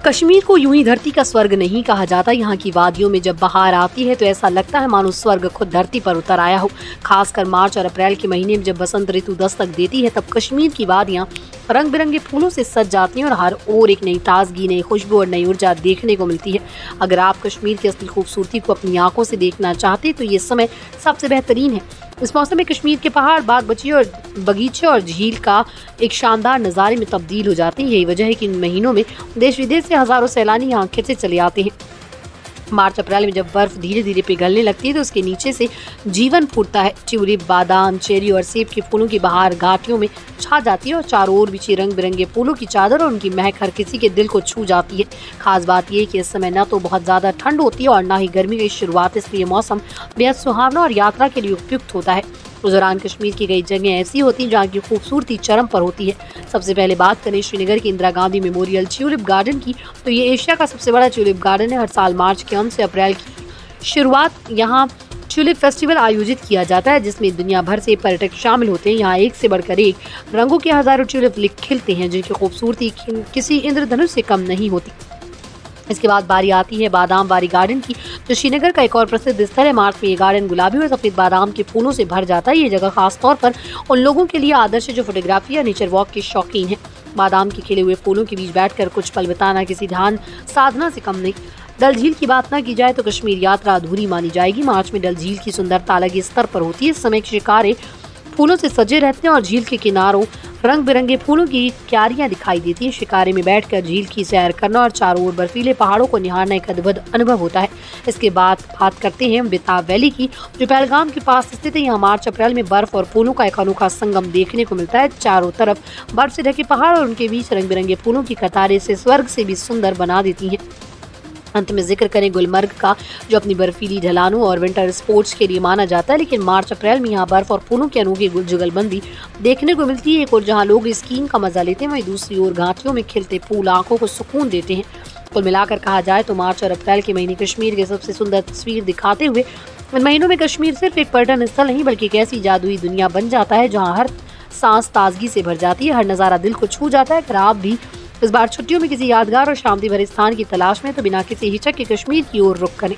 कश्मीर को यूं ही धरती का स्वर्ग नहीं कहा जाता। यहाँ की वादियों में जब बहार आती है तो ऐसा लगता है मानो स्वर्ग खुद धरती पर उतर आया हो। खासकर मार्च और अप्रैल के महीने में जब बसंत ऋतु दस्तक देती है, तब कश्मीर की वादियाँ रंग बिरंगे फूलों से सज जाती हैं और हर ओर एक नई ताजगी, नई खुशबू और नई ऊर्जा देखने को मिलती है। अगर आप कश्मीर की असली खूबसूरती को अपनी आंखों से देखना चाहते तो ये समय सबसे बेहतरीन है। इस मौसम में कश्मीर के पहाड़, बाग बगीचे और झील का एक शानदार नज़ारे में तब्दील हो जाते हैं। यही वजह है कि इन महीनों में देश विदेश से हजारों सैलानी यहाँ खिंचे चले आते हैं। मार्च अप्रैल में जब बर्फ धीरे धीरे पिघलने लगती है तो उसके नीचे से जीवन फूटता है। ट्यूलिप, बादाम, चेरी और सेब के फूलों की बहार घाटियों में छा जाती है और चारों ओर बिछी रंग बिरंगे फूलों की चादर और उनकी महक हर किसी के दिल को छू जाती है। खास बात यह कि इस समय न तो बहुत ज्यादा ठंड होती है और न ही गर्मी की शुरुआत, इसलिए मौसम बेहद सुहावना और यात्रा के लिए उपयुक्त होता है। उस दौरान कश्मीर की कई जगह ऐसी होती हैं जहाँ की खूबसूरती चरम पर होती है। सबसे पहले बात करें श्रीनगर की Indira Gandhi memorial tulip garden की, तो ये एशिया का सबसे बड़ा ट्यूलिप गार्डन है। हर साल मार्च के अंत से अप्रैल की शुरुआत यहाँ ट्यूलिप फेस्टिवल आयोजित किया जाता है, जिसमें दुनिया भर से पर्यटक शामिल होते हैं। यहाँ एक से बढ़कर एक रंगों के हजारों ट्यूलिप खिलते हैं, जिनकी खूबसूरती किसी इंद्रधनुष से कम नहीं होती। इसके बाद बारी आती है बादाम वारी गार्डन की, जो श्रीनगर का एक और प्रसिद्ध स्थल है। मार्च में ये गार्डन गुलाबी और सफेद बादाम के फूलों से भर जाता है। ये जगह खास तौर पर उन लोगों के लिए आदर्श है जो फोटोग्राफी या नेचर वॉक के शौकीन हैं। बादाम के खिले हुए फूलों के बीच बैठकर कुछ पल बिताना किसी ध्यान साधना से कम नहीं। डल झील की बात न की जाए तो कश्मीर यात्रा अधूरी मानी जाएगी। मार्च में डल झील की सुंदरता अलग स्तर पर होती है। इस समय शिकारे फूलों से सजे रहते हैं और झील के किनारों रंग बिरंगे फूलों की क्यारियां दिखाई देती हैं। शिकारे में बैठकर झील की सैर करना और चारों ओर बर्फीले पहाड़ों को निहारना एक अद्भुत अनुभव होता है। इसके बाद बात करते हैं बेताब वैली की, जो पहलगाम के पास स्थित है। यहाँ मार्च अप्रैल में बर्फ और फूलों का एक अनोखा संगम देखने को मिलता है। चारों तरफ बर्फ से ढके पहाड़ और उनके बीच रंग बिरंगे फूलों की कतारें से स्वर्ग से भी सुंदर बना देती हैं। अंत में जिक्र करें गुलमर्ग का, जो अपनी बर्फीली ढलानों और विंटर स्पोर्ट्स के लिए माना जाता है। लेकिन मार्च अप्रैल में यहाँ बर्फ और फूलों की अनोखी जुगलबंदी देखने को मिलती है। एक और जहाँ लोग स्कीइंग का मजा लेते हैं, वहीं दूसरी ओर घाटियों में खिलते फूल आंखों को सुकून देते हैं। कुल मिलाकर कहा जाए तो मार्च और अप्रैल के महीने कश्मीर के सबसे सुंदर तस्वीर दिखाते हुए इन महीनों में कश्मीर सिर्फ एक पर्यटन स्थल नहीं बल्कि एक ऐसी जादुई दुनिया बन जाता है जहाँ हर सांस ताजगी से भर जाती है, हर नज़ारा दिल को छू जाता है। अगर आप भी इस बार छुट्टियों में किसी यादगार और शांति भरे स्थान की तलाश में तो बिना किसी हिचक के कश्मीर की ओर रुख करें।